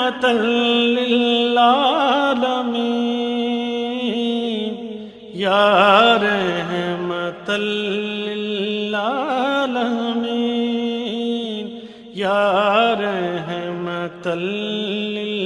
رحمة للعالمين يا رحمة للعالمين يا رحمة للعالمين.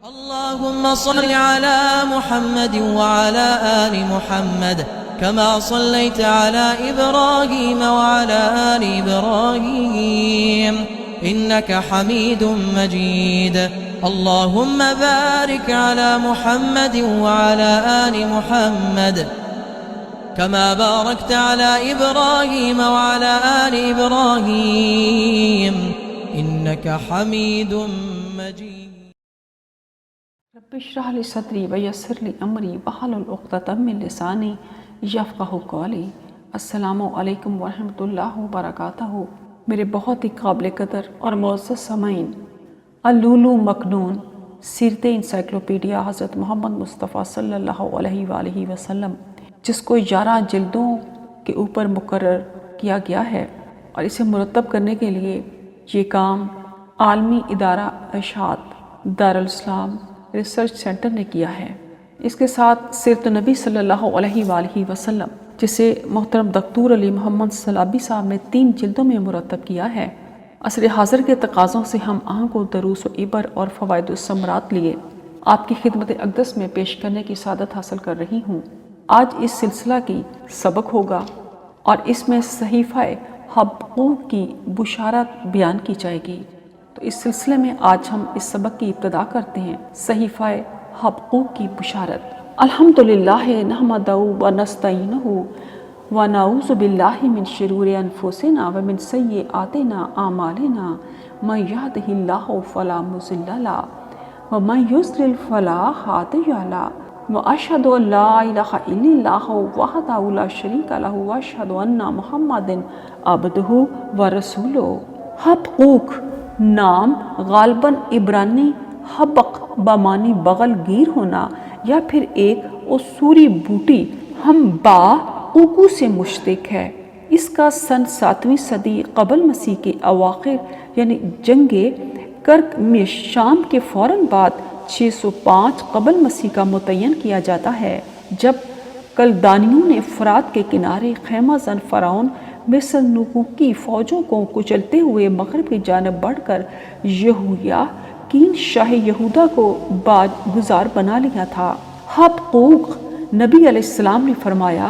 اللهم صل على محمد وعلى آل محمد كما صليت على إبراهيم وعلى آل إبراهيم إنك حميد مجيد. اللهم بارك على محمد وعلى آل محمد كما باركت على إبراهيم وعلى آل إبراهيم إنك حميد مجيد. رب اشرح لي صدري ويسر لي امری واحلل عقدۃ من لسانی یفقہوا قولی. السلام علیکم ورحمۃ اللہ وبرکاتہ. میرے بہت ہی قابل قدر اور معزز سامعین، اللؤلؤ مکنون سیرت انسائکلوپیڈیا حضرت محمد مصطفیٰ صلی اللہ علیہ وآلہ وسلم، جس کو 11 جلدوں کے اوپر مقرر کیا گیا ہے، اور اسے مرتب کرنے کے لیے یہ کام عالمی ادارہ ارشاد دارالاسلام ریسرچ سینٹر نے کیا ہے. اس کے ساتھ سیرت نبی صلی اللہ علیہ وآلہ وسلم، جسے محترم دکتور علی محمد سلابی صاحب نے 3 جلدوں میں مرتب کیا ہے. عصر حاضر کے تقاضوں سے ہم کو دروس و عبر اور فوائد و ثمرات لیے آپ کی خدمت اقدس میں پیش کرنے کی سعادت حاصل کر رہی ہوں. آج اس سلسلہ کی سبق ہوگا اور اس میں صحیفہ حبقوق کی بشارت بیان کی جائے گی. تو اس سلسلے میں آج ہم اس سبق کی ابتدا کرتے ہیں. صحیفہ حبقوق کی بشارت. الحمدللہ نحمدہ ونستعینہ ونعوذ باللہ من شرور انفسنا ومن سیئات اعمالنا من یہدہ اللہ فلا مضل لہ ومن یضلل فلا ہادی لہ واشہد ان لا الہ الا اللہ وحدہ لا شریک لہ واشہد ان محمدا عبدہ ورسولہ. حبقوق نام غالباً عبرانی حبق بمانی بغل گیر ہونا یا پھر ایک اسوری بوٹی ہم با اوکو سے مشتق ہے. اس کا سن 7ویں صدی قبل مسیح کے اواخر یعنی جنگ کرک میں شام کے فوراً بعد 605 قبل مسیح کا متعین کیا جاتا ہے، جب کلدانیوں نے فرات کے کنارے خیمہ زن فرعون مصر نوح کی فوجوں کو کچلتے ہوئے مغرب کی جانب بڑھ کر یہویاکین شاہ یہودا کو باج گزار بنا لیا تھا. حبقوق نبی علیہ السلام نے فرمایا،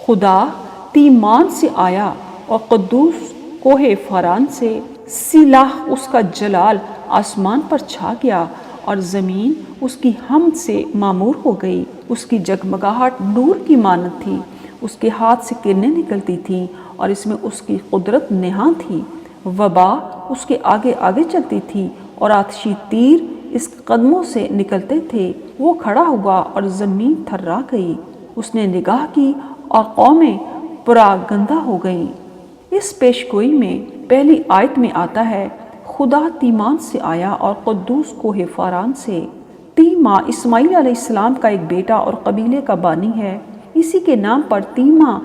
خدا تیمان سے آیا اور قدوس کوہ فاران سے سلاح اس کا جلال آسمان پر چھا گیا اور زمین اس کی حمد سے معمور ہو گئی. اس کی جگمگاہٹ نور کی مانند تھی، اس کے ہاتھ سے کرنیں نکلتی تھیں اور اس میں اس کی قدرت نہاں تھی. وبا اس کے آگے آگے چلتی تھی اور آتشی تیر اس قدموں سے نکلتے تھے. وہ کھڑا ہوا اور زمین تھرا گئی. اس نے نگاہ کی اور قومیں پراگندہ ہو گئیں. اس پیش گوئی میں پہلی آیت میں آتا ہے، خدا تیمان سے آیا اور قدوس کوہ فاران سے. تیما اسماعیل علیہ السلام کا ایک بیٹا اور قبیلے کا بانی ہے. اسی کے نام پر تیما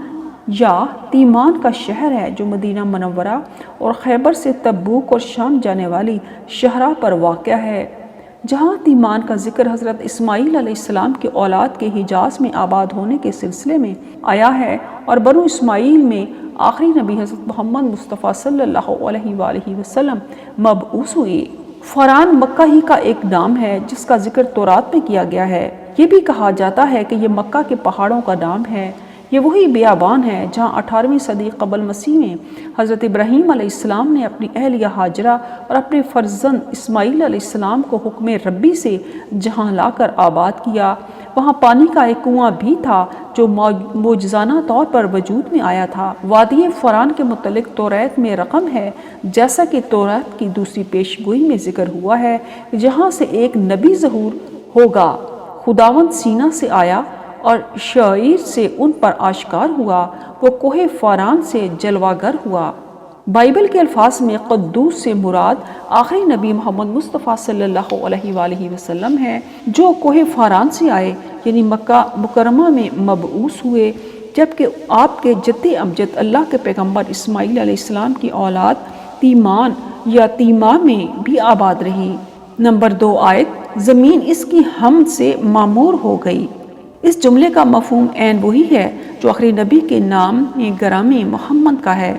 یا تیمان کا شہر ہے جو مدینہ منورہ اور خیبر سے تبوک اور شام جانے والی شہرہ پر واقع ہے. جہاں تیمان کا ذکر حضرت اسماعیل علیہ السلام کے اولاد کے حجاز میں آباد ہونے کے سلسلے میں آیا ہے اور بنو اسماعیل میں آخری نبی حضرت محمد مصطفیٰ صلی اللہ علیہ وآلہ وسلم مبعوث ہوئے. فاران مکہ ہی کا ایک نام ہے جس کا ذکر تورات میں کیا گیا ہے. یہ بھی کہا جاتا ہے کہ یہ مکہ کے پہاڑوں کا نام ہے. یہ وہی بیابان ہے جہاں 18ویں صدی قبل مسیح میں حضرت ابراہیم علیہ السلام نے اپنی اہلیہ ہاجرہ اور اپنے فرزند اسماعیل علیہ السلام کو حکم ربی سے جہاں لا کر آباد کیا. وہاں پانی کا ایک کنواں بھی تھا جو معجزانہ طور پر وجود میں آیا تھا. وادی فاران کے متعلق توریت میں رقم ہے، جیسا کہ توریت کی دوسری پیش گوئی میں ذکر ہوا ہے، جہاں سے ایک نبی ظہور ہوگا. خداوند سینا سے آیا اور شعیر سے ان پر آشکار ہوا، وہ کوہ فاران سے جلواگر ہوا۔ بائبل کے الفاظ میں قدوس سے مراد آخری نبی محمد مصطفیٰ صلی اللہ علیہ وآلہ وسلم ہے، جو کوہ فاران سے آئے، یعنی مکہ مکرمہ میں مبعوث ہوئے، جبکہ آپ کے جد امجد اللہ کے پیغمبر اسماعیل علیہ السلام کی اولاد تیمان یا تیما میں بھی آباد رہی۔ نمبر 2 آیت، زمین اس کی حمد سے معمور ہو گئی۔ اس جملے کا مفہوم عین وہی ہے جو آخری نبی کے نام گرامی محمد کا ہے،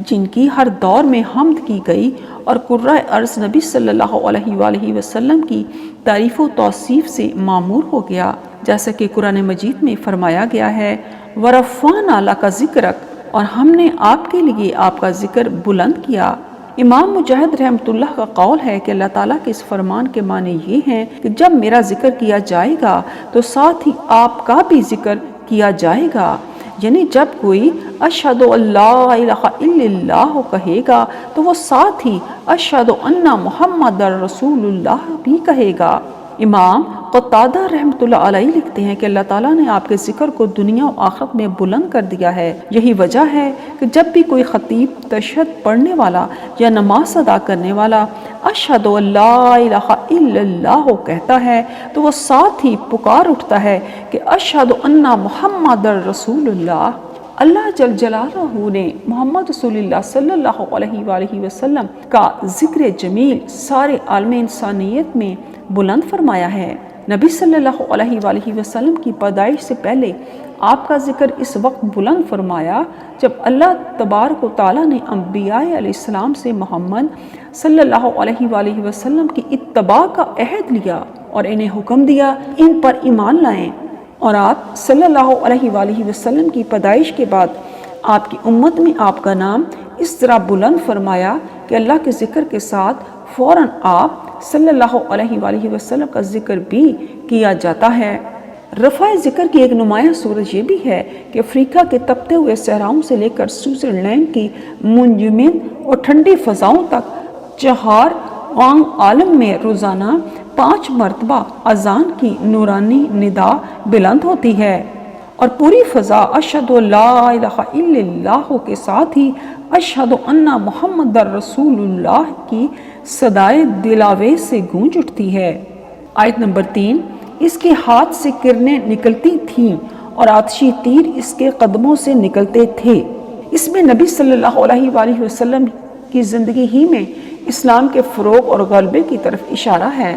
جن کی ہر دور میں حمد کی گئی اور قرۂ ارض نبی صلی اللہ علیہ وآلہ وسلم کی تعریف و توصیف سے معمور ہو گیا، جیسا کہ قرآن مجید میں فرمایا گیا ہے، وَرَفَعْنَا لَكَ ذِكْرَكَ، اور ہم نے آپ کے لیے آپ کا ذکر بلند کیا۔ امام مجاہد رحمۃ اللہ کا قول ہے کہ اللہ تعالیٰ کے اس فرمان کے معنی یہ ہیں کہ جب میرا ذکر کیا جائے گا تو ساتھ ہی آپ کا بھی ذکر کیا جائے گا، یعنی جب کوئی اشہد ان لا الہ الا اللہ کہے گا تو وہ ساتھ ہی اشہد ان محمد رسول اللہ بھی کہے گا۔ امام قتادہ رحمۃ اللہ علیہ لکھتے ہیں کہ اللہ تعالیٰ نے آپ کے ذکر کو دنیا و آخرت میں بلند کر دیا ہے۔ یہی وجہ ہے کہ جب بھی کوئی خطیب تشہد پڑھنے والا یا نماز ادا کرنے والا اشہد ان لا الہ الا اللہ کہتا ہے تو وہ ساتھ ہی پکار اٹھتا ہے کہ اشہد ان محمد رسول اللہ۔ اللہ جل جلالہ نے محمد رسول اللہ صلی اللہ علیہ وآلہ وسلم کا ذکر جمیل سارے عالم انسانیت میں بلند فرمایا ہے۔ نبی صلی اللہ علیہ وآلہ وسلم کی پیدائش سے پہلے آپ کا ذکر اس وقت بلند فرمایا جب اللہ تبارک و تعالیٰ نے انبیاء علیہ السلام سے محمد صلی اللہ علیہ وآلہ وسلم کی اتباع کا عہد لیا اور انہیں حکم دیا ان پر ایمان لائیں، اور آپ صلی اللہ علیہ وآلہ وسلم کی پیدائش کے بعد آپ کی امت میں آپ کا نام اس طرح بلند فرمایا کہ اللہ کے ذکر کے ساتھ فوراً آپ صلی اللہ علیہ وآلہ وسلم کا ذکر بھی کیا جاتا ہے۔ رفع ذکر کی ایک نمایاں صورت یہ بھی ہے کہ افریقہ کے تپتے ہوئے صحراؤں سے لے کر سوئٹزرلینڈ کی منجمد اور ٹھنڈی فضاؤں تک 4 عالم میں روزانہ 5 مرتبہ اذان کی نورانی ندا بلند ہوتی ہے، اور پوری فضا اشہد ان لا الہ الا اللہ کے ساتھ ہی اشہد ان محمد رسول اللہ کی صدائے دلاویز سے گونج اٹھتی ہے۔ آیت نمبر 3، اس کے ہاتھ سے کرنیں نکلتی تھیں اور آتشی تیر اس کے قدموں سے نکلتے تھے۔ اس میں نبی صلی اللہ علیہ وآلہ وسلم کی زندگی ہی میں اسلام کے فروغ اور غلبے کی طرف اشارہ ہے۔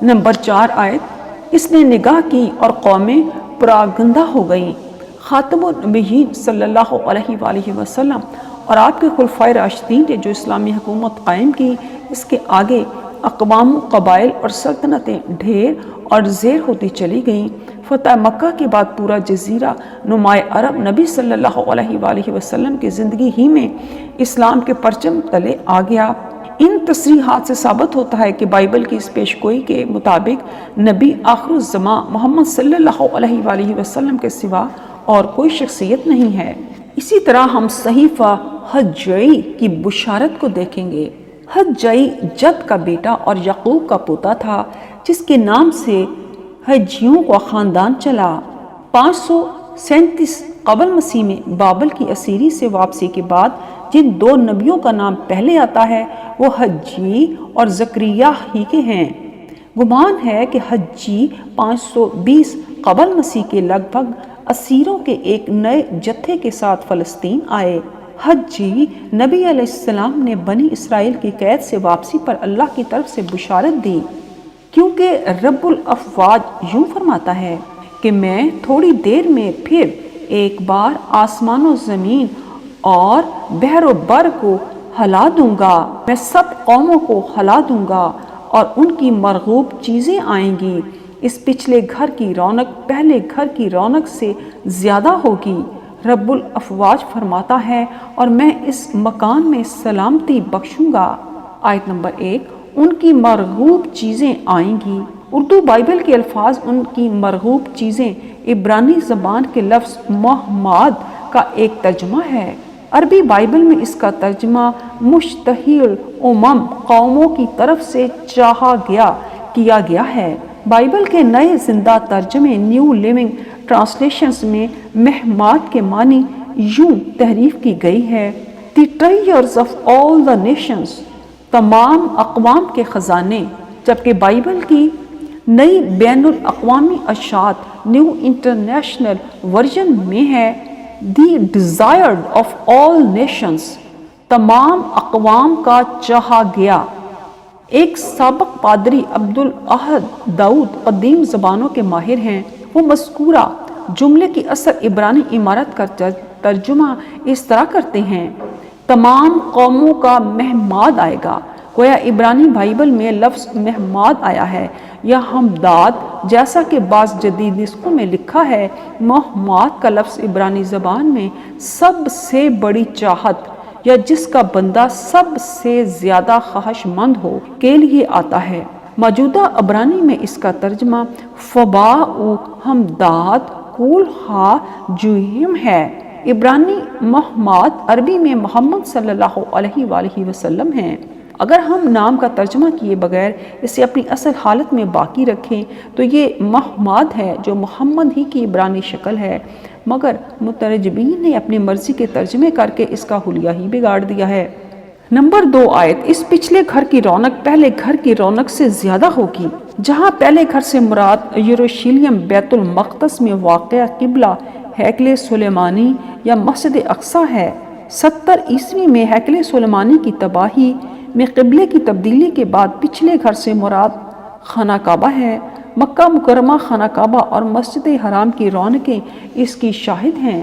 نمبر 4 آیت، اس نے نگاہ کی اور قومیں پراگندہ ہو گئیں۔ خاتم النبیین صلی اللہ علیہ وآلہ وسلم اور آپ کے خلفائے راشدین نے جو اسلامی حکومت قائم کی، اس کے آگے اقوام، قبائل اور سلطنتیں ڈھیر اور زیر ہوتی چلی گئیں۔ فتح مکہ کے بعد پورا جزیرہ نمائے عرب نبی صلی اللہ علیہ وآلہ وسلم کی زندگی ہی میں اسلام کے پرچم تلے آ گیا۔ ان تصریحات سے ثابت ہوتا ہے کہ بائبل کی اس پیش گوئی کے مطابق نبی آخر الزماں محمد صلی اللہ علیہ وآلہ وسلم کے سوا اور کوئی شخصیت نہیں ہے۔ اسی طرح ہم صحیفہ حجئی کی بشارت کو دیکھیں گے۔ حجئی جد کا بیٹا اور یعقوب کا پوتا تھا، جس کے نام سے حجیوں کا خاندان چلا۔ 537 قبل مسیح میں بابل کی اسیری سے واپسی کے بعد جن 2 نبیوں کا نام پہلے آتا ہے وہ حجی اور زکریہ ہی کے ہیں۔ گمان ہے کہ حجی 520 قبل مسیح کے لگ بھگ اسیروں کے ایک نئے جتھے کے ساتھ فلسطین آئے۔ حجی نبی علیہ السلام نے بنی اسرائیل کی قید سے واپسی پر اللہ کی طرف سے بشارت دی، کیونکہ رب الافواج یوں فرماتا ہے کہ میں تھوڑی دیر میں پھر ایک بار آسمان و زمین اور بحر و بر کو ہلا دوں گا، میں سب قوموں کو ہلا دوں گا اور ان کی مرغوب چیزیں آئیں گی، اس پچھلے گھر کی رونق پہلے گھر کی رونق سے زیادہ ہوگی، رب الافواج فرماتا ہے، اور میں اس مکان میں سلامتی بخشوں گا۔ آیت نمبر 1، ان کی مرغوب چیزیں آئیں گی۔ اردو بائبل کے الفاظ ان کی مرغوب چیزیں عبرانی زبان کے لفظ محمد کا ایک ترجمہ ہے۔ عربی بائبل میں اس کا ترجمہ مشتہی الامم، قوموں کی طرف سے چاہا گیا کیا گیا ہے۔ بائبل کے نئے زندہ ترجمے نیو لیونگ ٹرانسلیشنز میں مہمات کے معنی یوں تحریف کی گئی ہے: the treasures of all the nations, تمام اقوام کے خزانے، جبکہ بائبل کی نئی بین الاقوامی اشاعت نیو انٹرنیشنل ورژن میں ہے: the desired of all nations, تمام اقوام کا چاہا گیا۔ ایک سابق پادری عبدالاحد داؤد قدیم زبانوں کے ماہر ہیں۔ وہ مذکورہ جملے کی اصل عبرانی عبارت کا ترجمہ اس طرح کرتے ہیں: تمام قوموں کا مہماد آئے گا۔ گویا عبرانی بائبل میں لفظ مہماد آیا ہے یا ہمداد، جیسا کہ بعض جدید نسخوں میں لکھا ہے۔ مہماد کا لفظ عبرانی زبان میں سب سے بڑی چاہت یا جس کا بندہ سب سے زیادہ خواہش مند ہو کے لیے آتا ہے۔ موجودہ عبرانی میں اس کا ترجمہ فباء ہمداد کول ہا جوہم ہے۔ عبرانی مہماد عربی میں محمد صلی اللہ علیہ وآلہ وسلم ہیں۔ اگر ہم نام کا ترجمہ کیے بغیر اسے اپنی اصل حالت میں باقی رکھیں تو یہ مہماد ہے جو محمد ہی کی عبرانی شکل ہے، مگر مترجمین نے اپنی مرضی کے ترجمے کر کے اس کا حلیہ ہی بگاڑ دیا ہے۔ نمبر 2 آیت: اس پچھلے گھر کی رونق پہلے گھر کی رونق سے زیادہ ہوگی۔ جہاں پہلے گھر سے مراد یروشلم بیت المقدس میں واقع قبلہ ہیکل سلیمانی یا مسجد اقصی ہے۔ 70 عیسوی میں ہیکل سلیمانی کی تباہی میں قبلے کی تبدیلی کے بعد پچھلے گھر سے مراد خانہ کعبہ ہے۔ مکہ مکرمہ، خانہ کعبہ اور مسجد حرام کی رونقیں اس کی شاہد ہیں۔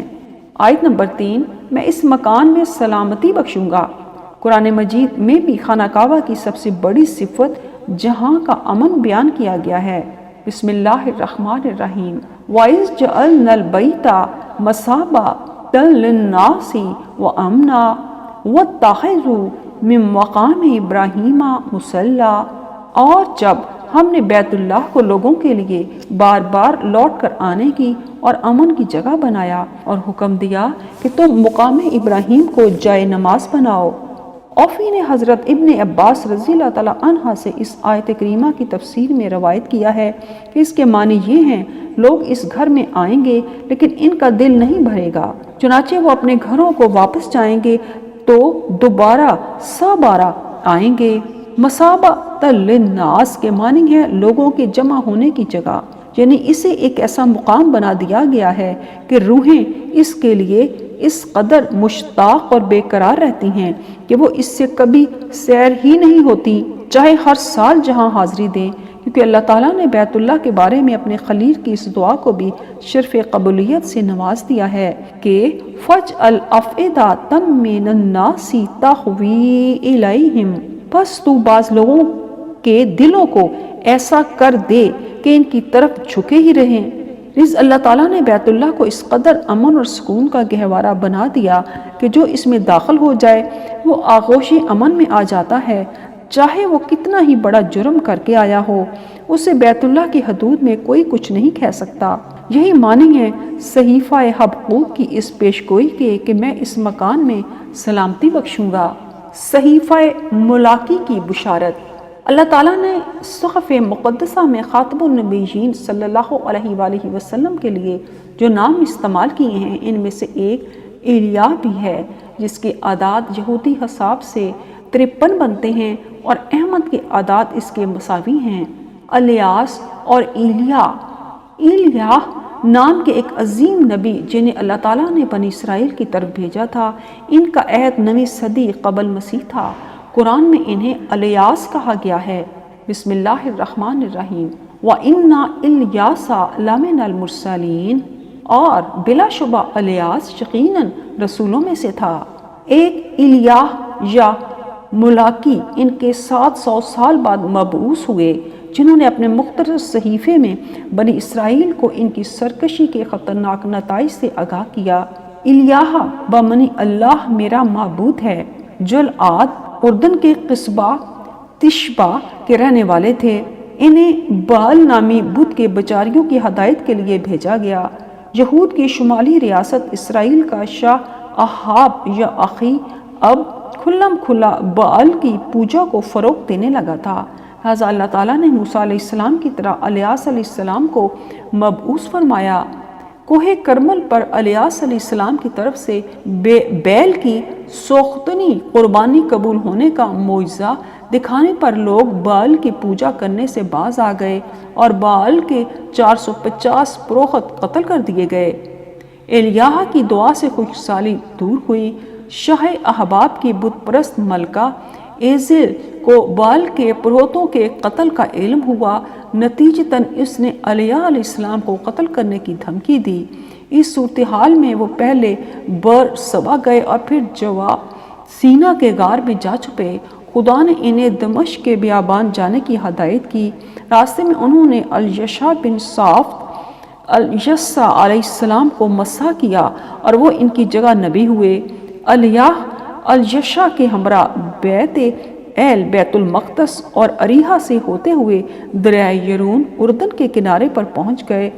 آیت نمبر 3: میں اس مکان میں سلامتی بخشوں گا۔ قرآن مجید میں بھی خانہ کعبہ کی سب سے بڑی صفت جہاں کا امن بیان کیا گیا ہے۔ بسم اللہ الرحمن الرحیم۔ وَإِذْ جَعَلْنَا الْبَيْتَ مَثَابَةً لِلنَّاسِ وَأَمْنًا وَاتَّخَذُوا مِن مَّقَامِ إِبْرَاهِيمَ مُصَلًّى، اور جب ہم نے بیت اللہ کو لوگوں کے لیے بار بار لوٹ کر آنے کی اور امن کی جگہ بنایا، اور حکم دیا کہ تم مقام ابراہیم کو جائے نماز بناؤ۔ اوفی نے حضرت ابن عباس رضی اللہ تعالیٰ عنہ سے اس آیت کریمہ کی تفسیر میں روایت کیا ہے کہ اس کے معنی یہ ہیں: لوگ اس گھر میں آئیں گے لیکن ان کا دل نہیں بھرے گا، چنانچہ وہ اپنے گھروں کو واپس جائیں گے تو دوبارہ سابارہ آئیں گے۔ مثابۃ للناس کے معنی ہے لوگوں کے جمع ہونے کی جگہ، یعنی اسے ایک ایسا مقام بنا دیا گیا ہے کہ روحیں اس کے لیے اس قدر مشتاق اور بے قرار رہتی ہیں کہ وہ اس سے کبھی سیر ہی نہیں ہوتی، چاہے ہر سال جہاں حاضری دیں، کیونکہ اللہ تعالیٰ نے بیت اللہ کے بارے میں اپنے خلیل کی اس دعا کو بھی شرف قبولیت سے نواز دیا ہے کہ فَاجْعَلْ أَفْئِدَةً مِّنَ النَّاسِ تَهْوِي إِلَيْهِمْ، بس تو بعض لوگوں کے دلوں کو ایسا کر دے کہ ان کی طرف جھکے ہی رہیں۔ اللہ تعالیٰ نے بیت اللہ کو اس قدر امن اور سکون کا گہوارہ بنا دیا کہ جو اس میں داخل ہو جائے وہ آغوش امن میں آ جاتا ہے، چاہے وہ کتنا ہی بڑا جرم کر کے آیا ہو، اسے بیت اللہ کی حدود میں کوئی کچھ نہیں کہہ سکتا۔ یہی معنی ہے صحیفہ حبقوق کی اس پیشگوئی کے کہ میں اس مکان میں سلامتی بخشوں گا۔ صحیفہ ملاکی کی بشارت۔ اللہ تعالیٰ نے صحف مقدسہ میں خاتم النبیین صلی اللہ علیہ وآلہ وسلم کے لیے جو نام استعمال کیے ہیں ان میں سے ایک ایلیا بھی ہے، جس کے اعداد یہودی حساب سے 53 بنتے ہیں اور احمد کے اعداد اس کے مساوی ہیں۔ الیاس اور ایلیا نام کے ایک عظیم نبی جنہیں اللہ تعالیٰ نے بنی اسرائیل کی طرف بھیجا تھا، ان کا عہد 9ویں صدی قبل مسیح تھا۔ قرآن میں انہیں الیاس کہا گیا ہے۔ بسم اللہ الرحمن الرحیم۔ وَإِنَّ إِلْيَاسَ لَمِنَ الْمُرْسَلِينَ، اور بلا شبہ الیاس یقیناً رسولوں میں سے تھا۔ ایک ایلیاہ یا ملاکی ان کے 700 سال بعد مبعوث ہوئے، جنہوں نے اپنے مختصر صحیفے میں بنی اسرائیل کو ان کی سرکشی کے خطرناک نتائج سے آگاہ کیا۔ ایلیاہ بمعنی اللہ میرا معبود ہے، جو العاد اردن کے قصبہ تشبہ کے رہنے والے تھے۔ انہیں بال نامی بت کے بیچاریوں کی ہدایت کے لیے بھیجا گیا۔ یہود کی شمالی ریاست اسرائیل کا شاہ احاب یا اخی اب کھلم کھلا بال کی پوجا کو فروغ دینے لگا تھا، لہذا اللہ تعالیٰ نے موسیٰ علیہ السلام کی طرح الیاس علیہ السلام کو مبعوث فرمایا۔ کوہ کرمل پر الیاس علیہ السلام کی طرف سے بیل کی سوختنی قربانی قبول ہونے کا معجزہ دکھانے پر لوگ بال کی پوجا کرنے سے باز آ گئے اور بال کے 450 پروہت قتل کر دیے گئے۔ ایلیاہ کی دعا سے خشکسالی دور ہوئی۔ شاہ احباب کی بت پرست ملکہ ایزل کو بال کے پروہتوں کے قتل کا علم ہوا، نتیجتاً اس نے علیہ علیہ السلام کو قتل کرنے کی دھمکی دی۔ اس صورتحال میں وہ پہلے بر صبا گئے اور پھر جوا سینا کے غار میں جا چھپے۔ خدا نے انہیں دمشق کے بیابان جانے کی ہدایت کی۔ راستے میں انہوں نے الیشع بن صافت الیسع علیہ السلام کو مسح کیا اور وہ ان کی جگہ نبی ہوئے۔ الیشع کے ہمراہ بیت المقدس اور اریحا سے ہوتے ہوئے دریائے یرون اردن کے کنارے پر پہنچ گئے۔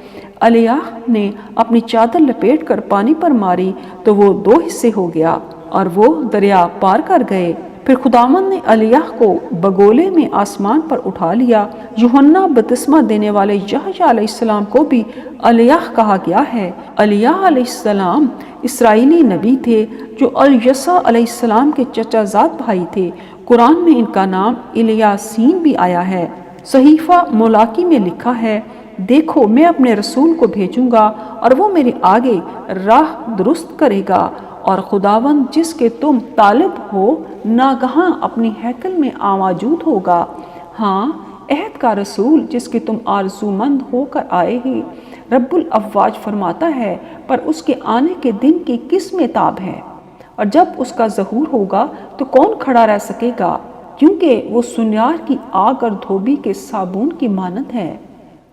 الیاہ نے اپنی چادر لپیٹ کر پانی پر ماری تو وہ 2 حصے ہو گیا اور وہ دریا پار کر گئے۔ پھر خداوند نے الیاہ کو بگولے میں آسمان پر اٹھا لیا۔ یوحنا بپتسمہ دینے والے یحییٰ علیہ السلام کو بھی الیاہ کہا گیا ہے۔ الیاہ علیہ السلام اسرائیلی نبی تھے جو الیسع علیہ السلام کے چچا زاد بھائی تھے۔ قرآن میں ان کا نام الیاسین بھی آیا ہے۔ صحیفہ ملاکی میں لکھا ہے، دیکھو میں اپنے رسول کو بھیجوں گا اور وہ میرے آگے راہ درست کرے گا، اور خداوند جس کے تم طالب ہو ناگہاں اپنی ہیکل میں موجود ہوگا۔ ہاں، عہد کا رسول جس کے تم آرزومند ہو کر آئے ہی، رب الافواج فرماتا ہے، پر اس کے آنے کے دن کی کس میں تاب ہے؟ اور جب اس کا ظہور ہوگا تو کون کھڑا رہ سکے گا؟ کیونکہ وہ سنیار کی آگ اور دھوبی کے صابون کی مانند ہے۔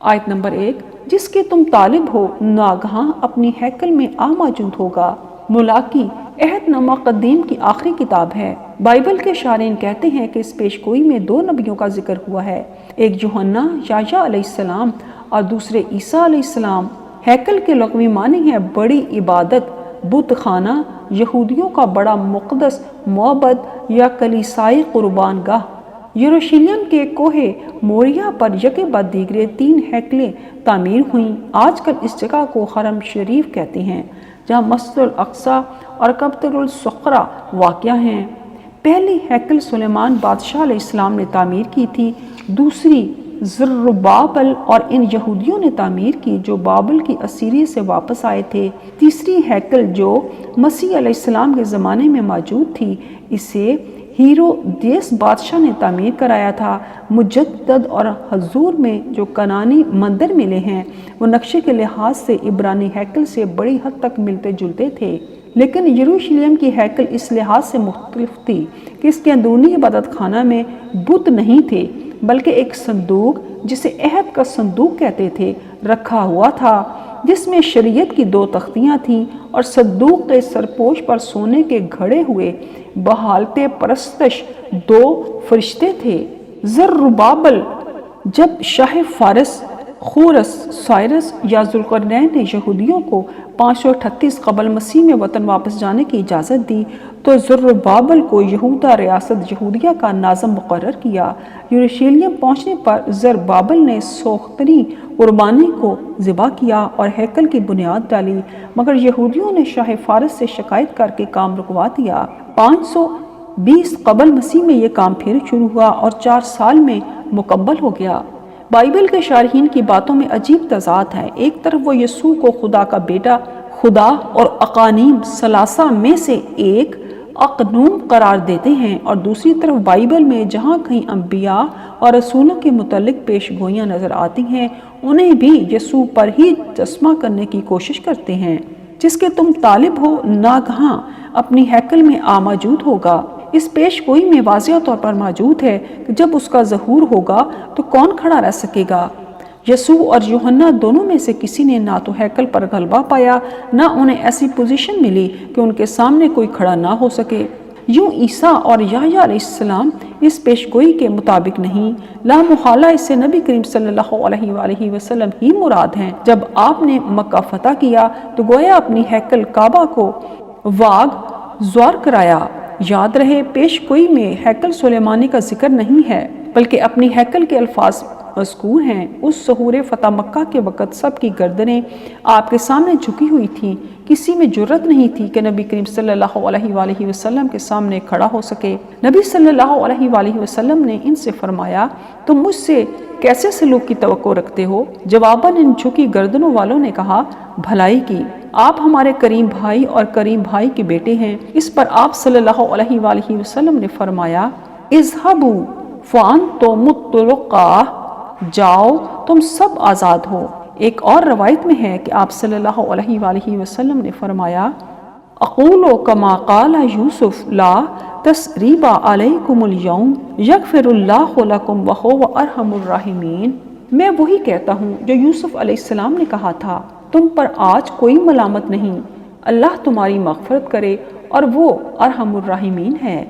آیت نمبر 1، جس کے تم طالب ہو ناگہاں اپنی ہیکل میں موجود ہوگا۔ ملاکی عہد نامہ قدیم کی آخری کتاب ہے۔ بائبل کے شارحین کہتے ہیں کہ اس پیش گوئی میں 2 نبیوں کا ذکر ہوا ہے، ایک یوحنا یحییٰ علیہ السلام اور دوسرے عیسیٰ علیہ السلام۔ ہیکل کے لغوی معنی ہے بڑی عبادت، بت خانہ، یہودیوں کا بڑا مقدس معبد یا کلیسائی قربان گاہ۔ یروشلم کے کوہ موریہ پر یکے بعد دیگرے 3 ہیکلیں تعمیر ہوئیں۔ آج کل اس جگہ کو حرم شریف کہتے ہیں، جہاں مسجد الاقصی اور کعبۃ الصغریٰ واقع ہیں۔ پہلی ہیکل سلیمان بادشاہ علیہ السلام نے تعمیر کی تھی، دوسری زربابل اور ان یہودیوں نے تعمیر کی جو بابل کی اسیری سے واپس آئے تھے۔ تیسری ہیکل جو مسیح علیہ السلام کے زمانے میں موجود تھی، اسے ہیرودیس بادشاہ نے تعمیر کرایا تھا۔ مجدد اور حضور میں جو کنانی مندر ملے ہیں وہ نقشے کے لحاظ سے عبرانی ہیکل سے بڑی حد تک ملتے جلتے تھے، لیکن یروشلم کی ہیکل اس لحاظ سے مختلف تھی کہ اس کے اندرونی عبادت خانہ میں بت نہیں تھے، بلکہ ایک صندوق جسے عہد کا صندوق کہتے تھے رکھا ہوا تھا، جس میں شریعت کی 2 تختیاں تھیں، اور صندوق کے سرپوش پر سونے کے گھڑے ہوئے بحالت پرستش 2 فرشتے تھے۔ زربابل جب شاہ فارس خورس سائرس یا ذوالقرنین نے یہودیوں کو 538 قبل مسیح میں وطن واپس جانے کی اجازت دی تو زربابل کو یہودہ ریاست یہودیہ کا ناظم مقرر کیا۔ یروشلم پہنچنے پر زربابل نے سوختنی قربانی کو ذبح کیا اور ہیکل کی بنیاد ڈالی، مگر یہودیوں نے شاہ فارس سے شکایت کر کے کام رکوا دیا۔ 520 قبل مسیح میں یہ کام پھر شروع ہوا اور 4 سال میں مکمل ہو گیا۔ بائبل کے شارحین کی باتوں میں عجیب تضاد ہے۔ ایک طرف وہ یسوع کو خدا کا بیٹا، خدا اور اقانیم ثلاثہ میں سے ایک اقنوم قرار دیتے ہیں، اور دوسری طرف بائبل میں جہاں کہیں انبیاء اور رسولوں کے متعلق پیش گوئیاں نظر آتی ہیں انہیں بھی یسوع پر ہی تجسمہ کرنے کی کوشش کرتے ہیں۔ جس کے تم طالب ہو ناگہاں اپنی ہیکل میں موجود ہوگا، اس پیش گوئی میں واضح طور پر موجود ہے کہ جب اس کا ظہور ہوگا تو کون کھڑا رہ سکے گا۔ یسوع اور یوحنا دونوں میں سے کسی نے نہ تو ہیکل پر غلبہ پایا، نہ انہیں ایسی پوزیشن ملی کہ ان کے سامنے کوئی کھڑا نہ ہو سکے۔ یوں عیسیٰ اور یحییٰ علیہ السلام اس پیش گوئی کے مطابق نہیں، لا محالہ اس سے نبی کریم صلی اللہ علیہ وآلہ وسلم ہی مراد ہیں۔ جب آپ نے مکہ فتح کیا تو گویا اپنی ہیکل کعبہ کو واگ زوار کرایا۔ یاد رہے پیش گوئی میں ہیکل سلیمانی کا ذکر نہیں ہے، بلکہ اپنی ہیکل کے الفاظ مذکور ہیں۔ اس ظہور فتح مکہ کے وقت سب کی گردنیں آپ کے سامنے جھکی ہوئی تھیں، کسی میں جرت نہیں تھی کہ نبی کریم صلی اللہ علیہ وآلہ وسلم کے سامنے کھڑا ہو سکے۔ نبی صلی اللہ علیہ وآلہ وسلم نے ان سے فرمایا، تم مجھ سے کیسے سلوک کی توقع رکھتے ہو؟ جواباً ان جھکی گردنوں والوں نے کہا، بھلائی کی، آپ ہمارے کریم بھائی اور کریم بھائی کے بیٹے ہیں۔ اس پر آپ صلی اللہ علیہ وآلہ وسلم نے فرمایا، اذهبوا فانتم الطلقاء، جاؤ تم سب آزاد ہو۔ ایک اور روایت میں ہے کہ آپ صلی اللہ علیہ وآلہ وسلم نے فرمایا، اقول کما قال یوسف لا تثریب علیکم اليوم یغفر اللہ لکم وہو ارحم الراحمین۔ میں وہی کہتا ہوں جو یوسف علیہ السلام نے کہا تھا، تم پر آج کوئی ملامت نہیں، اللہ تمہاری مغفرت کرے اور وہ ارحم الراحمین ہے۔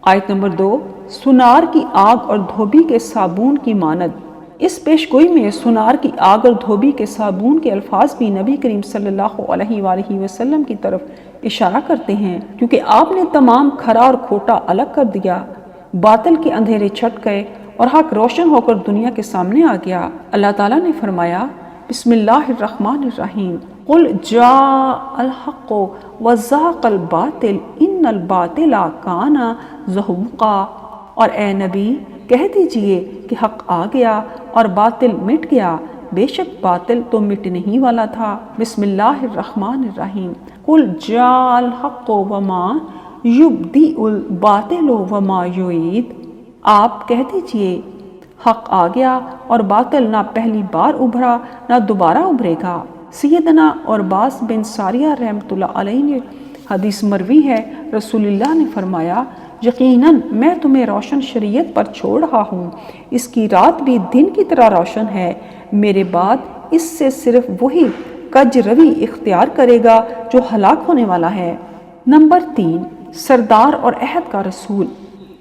آیت نمبر 2، سنار کی آگ اور دھوبی کے صابون کی مانند۔ اس پیش گوئی میں سنار کی آگ اور دھوبی کے صابون کے الفاظ بھی نبی کریم صلی اللہ علیہ وآلہ وسلم کی طرف اشارہ کرتے ہیں، کیونکہ آپ نے تمام کھرا اور کھوٹا الگ کر دیا، باطل کے اندھیرے چھٹ گئے اور حق روشن ہو کر دنیا کے سامنے آ گیا۔ اللہ تعالیٰ نے فرمایا، بسم اللہ الرحمن الرحیم، قل جاء الحق وزهق الباطل ان الباطل کان زہوقا۔ اور اے نبی کہہ دیجئے کہ حق آ گیا اور باطل مٹ گیا، بے شک باطل تو مٹنے ہی والا تھا۔ بسم اللہ الرحمن الرحیم، قل جاء الحق وما یبدئ الباطل وما یعید۔ آپ کہہ دیجئے حق آ گیا اور باطل نہ پہلی بار ابھرا نہ دوبارہ ابھرے گا۔ سیدنا عرباس بن ساریہ رحمۃ اللہ علیہ نے حدیث مروی ہے، رسول اللہ نے فرمایا، یقیناً میں تمہیں روشن شریعت پر چھوڑ رہا ہوں، اس کی رات بھی دن کی طرح روشن ہے، میرے بعد اس سے صرف وہی کج روی اختیار کرے گا جو ہلاک ہونے والا ہے۔ نمبر 3، سردار اور عہد کا رسول۔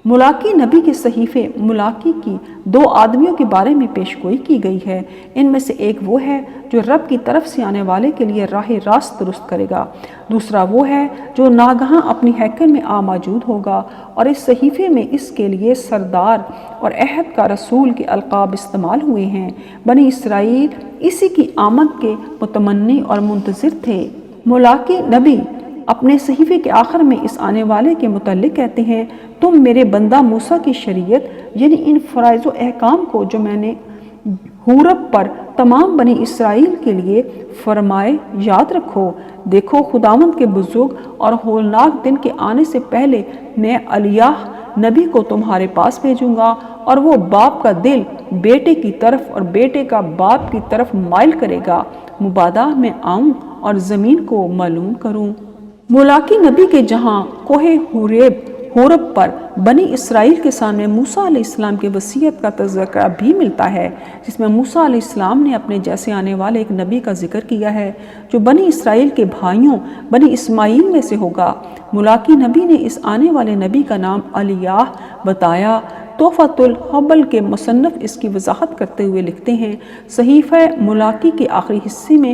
ملاقی نبی کے صحیفے ملاقی کی 2 آدمیوں کے بارے میں پیش گوئی کی گئی ہے۔ ان میں سے ایک وہ ہے جو رب کی طرف سے آنے والے کے لیے راہ راست درست کرے گا، دوسرا وہ ہے جو ناگہاں اپنی ہیکل میں موجود ہوگا۔ اور اس صحیفے میں اس کے لیے سردار اور عہد کا رسول کے القاب استعمال ہوئے ہیں۔ بنی اسرائیل اسی کی آمد کے متمنی اور منتظر تھے۔ ملاقی نبی اپنے صحیفے کے آخر میں اس آنے والے کے متعلق کہتے ہیں، تم میرے بندہ موسیٰ کی شریعت یعنی ان فرائض و احکام کو جو میں نے حورب پر تمام بنی اسرائیل کے لیے فرمائے یاد رکھو۔ دیکھو خداوند کے بزرگ اور ہولناک دن کے آنے سے پہلے میں الیاہ نبی کو تمہارے پاس بھیجوں گا، اور وہ باپ کا دل بیٹے کی طرف اور بیٹے کا باپ کی طرف مائل کرے گا، مبادا میں آؤں اور زمین کو معلوم کروں۔ ملاقی نبی کے جہاں کوہ حورب پر بنی اسرائیل کے سامنے موسیٰ علیہ السلام کے وصیت کا تذکرہ بھی ملتا ہے، جس میں موسیٰ علیہ السلام نے اپنے جیسے آنے والے ایک نبی کا ذکر کیا ہے جو بنی اسرائیل کے بھائیوں بنی اسماعیل میں سے ہوگا۔ ملاقی نبی نے اس آنے والے نبی کا نام الیاہ بتایا۔ تحفۃ الحبل کے مصنف اس کی وضاحت کرتے ہوئے لکھتے ہیں، صحیفہ ملاقی کے آخری حصے میں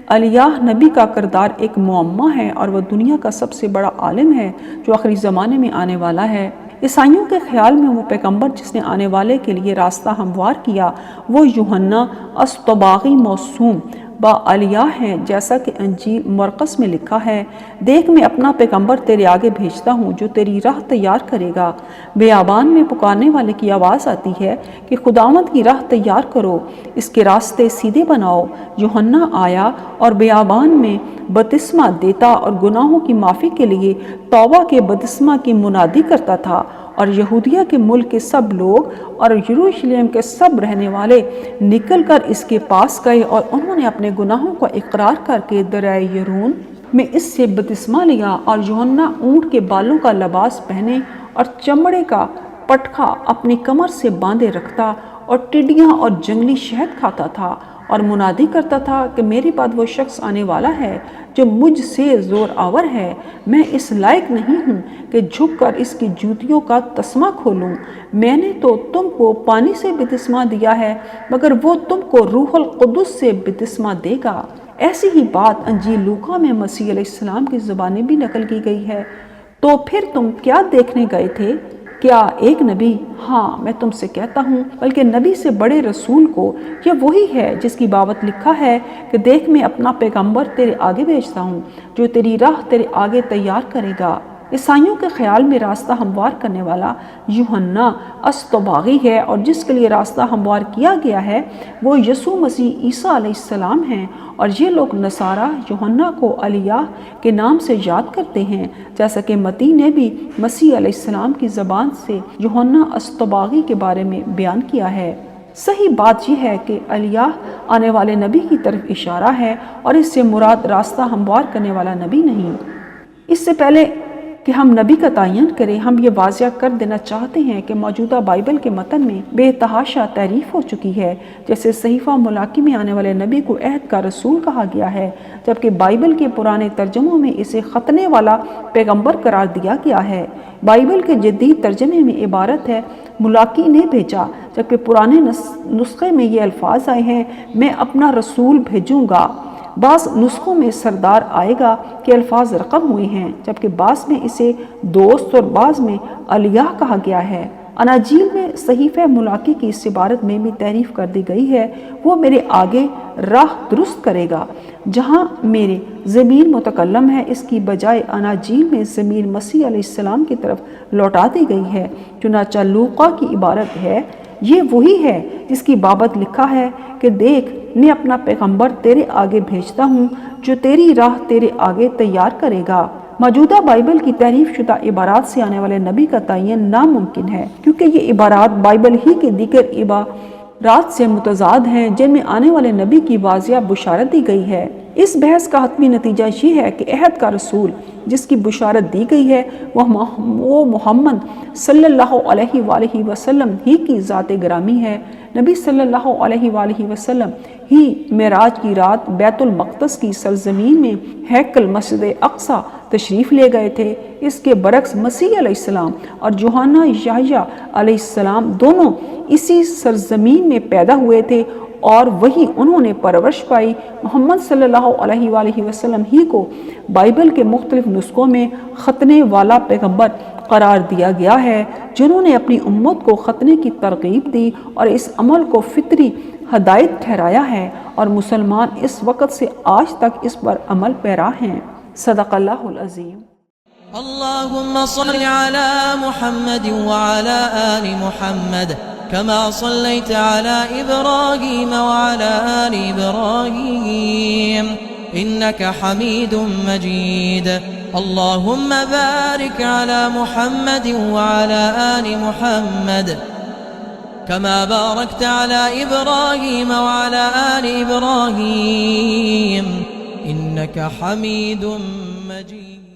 الیاہ نبی کا کردار ایک معمہ ہے اور وہ دنیا کا سب سے بڑا عالم ہے جو آخری زمانے میں آنے والا ہے۔ عیسائیوں کے خیال میں وہ پیغمبر جس نے آنے والے کے لیے راستہ ہموار کیا وہ یوحنا الطباغی موسوم با الیاہ ہیں، جیسا کہ انجیل مرقس میں لکھا ہے، دیکھ میں اپنا پیغمبر تیرے آگے بھیجتا ہوں جو تیری راہ تیار کرے گا۔ بیابان میں پکارنے والے کی آواز آتی ہے کہ خداوند کی راہ تیار کرو، اس کے راستے سیدھے بناؤ۔ یوحنا آیا اور بیابان میں بپتسمہ دیتا اور گناہوں کی معافی کے لیے توبہ کے بپتسمہ کی منادی کرتا تھا، اور یہودیہ کے ملک کے سب لوگ اور یروشلم کے سب رہنے والے نکل کر اس کے پاس گئے اور انہوں نے اپنے گناہوں کو اقرار کر کے دریائے یرون میں اس سے بپتسمہ لیا۔ اور یوحنا اونٹ کے بالوں کا لباس پہنے اور چمڑے کا پٹخا اپنی کمر سے باندھے رکھتا اور ٹڈیاں اور جنگلی شہد کھاتا تھا اور منادی کرتا تھا کہ میرے بعد وہ شخص آنے والا ہے جو مجھ سے زور آور ہے، میں اس لائق نہیں ہوں کہ جھک کر اس کی جوتیوں کا تسمہ کھولوں۔ میں نے تو تم کو پانی سے بپتسمہ دیا ہے، مگر وہ تم کو روح القدس سے بپتسمہ دے گا۔ ایسی ہی بات انجیل لوقا میں مسیح علیہ السلام کی زبانیں بھی نقل کی گئی ہے۔ تو پھر تم کیا دیکھنے گئے تھے؟ کیا ایک نبی؟ ہاں میں تم سے کہتا ہوں بلکہ نبی سے بڑے رسول کو، یہ وہی ہے جس کی بابت لکھا ہے کہ دیکھ میں اپنا پیغمبر تیرے آگے بھیجتا ہوں جو تیری راہ تیرے آگے تیار کرے گا۔ عیسائیوں کے خیال میں راستہ ہموار کرنے والا یوحنا اصطباغی ہے، اور جس کے لیے راستہ ہموار کیا گیا ہے وہ یسوع مسیح عیسیٰ علیہ السلام ہیں، اور یہ لوگ نصارہ یوحنا کو الیاہ کے نام سے یاد کرتے ہیں، جیسا کہ متی نے بھی مسیح علیہ السلام کی زبان سے یوحنا اصطباغی کے بارے میں بیان کیا ہے۔ صحیح بات یہ ہے کہ الیاہ آنے والے نبی کی طرف اشارہ ہے، اور اس سے مراد راستہ ہموار کرنے والا نبی نہیں۔ اس سے پہلے کہ ہم نبی کا تعین کریں، ہم یہ واضح کر دینا چاہتے ہیں کہ موجودہ بائبل کے متن میں بے تحاشا تحریف ہو چکی ہے۔ جیسے صحیفہ ملاکی میں آنے والے نبی کو عہد کا رسول کہا گیا ہے، جبکہ بائبل کے پرانے ترجموں میں اسے ختنے والا پیغمبر قرار دیا گیا ہے۔ بائبل کے جدید ترجمے میں عبارت ہے ملاکی نے بھیجا، جبکہ پرانے نسخے میں یہ الفاظ آئے ہیں میں اپنا رسول بھیجوں گا۔ بعض نسخوں میں سردار آئے گا کے الفاظ رقم ہوئے ہیں، جبکہ بعض میں اسے دوست اور بعض میں الیاہ کہا گیا ہے۔ اناجیل میں صحیفہ ملاکی کی اس عبارت میں بھی تحریف کر دی گئی ہے، وہ میرے آگے راہ درست کرے گا۔ جہاں میرے ضمیر متکلم ہے، اس کی بجائے اناجیل میں ضمیر مسیح علیہ السلام کی طرف لوٹا دی گئی ہے۔ چنانچہ لوقا کی عبارت ہے یہ وہی ہے جس کی بابت لکھا ہے کہ دیکھ میں اپنا پیغمبر تیرے آگے بھیجتا ہوں جو تیری راہ تیرے آگے تیار کرے گا۔ موجودہ بائبل کی تحریف شدہ عبارات سے آنے والے نبی کا تعین ناممکن ہے، کیونکہ یہ عبارات بائبل ہی کے دیگر عبارات سے متضاد ہیں جن میں آنے والے نبی کی واضح بشارت دی گئی ہے۔ اس بحث کا حتمی نتیجہ یہ ہے کہ عہد کا رسول جس کی بشارت دی گئی ہے وہ محمد صلی اللہ علیہ وآلہ وسلم ہی کی ذات گرامی ہے۔ نبی صلی اللہ علیہ وآلہ وسلم ہی معراج کی رات بیت المقدس کی سرزمین میں ہیکل مسجد اقصی تشریف لے گئے تھے۔ اس کے برعکس مسیح علیہ السلام اور یوحنا یحییٰ علیہ السلام دونوں اسی سرزمین میں پیدا ہوئے تھے اور وہی انہوں نے پرورش پائی۔ محمد صلی اللہ علیہ وآلہ وسلم ہی کو بائبل کے مختلف نسخوں میں ختنے والا پیغمبر قرار دیا گیا ہے، جنہوں نے اپنی امت کو ختنے کی ترغیب دی اور اس عمل کو فطری ہدایت ٹھہرایا ہے، اور مسلمان اس وقت سے آج تک اس پر عمل پیرا ہیں۔ صدق اللہ العظیم۔ اللهم صل على محمد وعلى آل محمد كما صليت على إبراهيم وعلى آل إبراهيم إنك حميد مجيد اللهم بارك على محمد وعلى آل محمد كما باركت على إبراهيم وعلى آل إبراهيم إنك حميد مجيد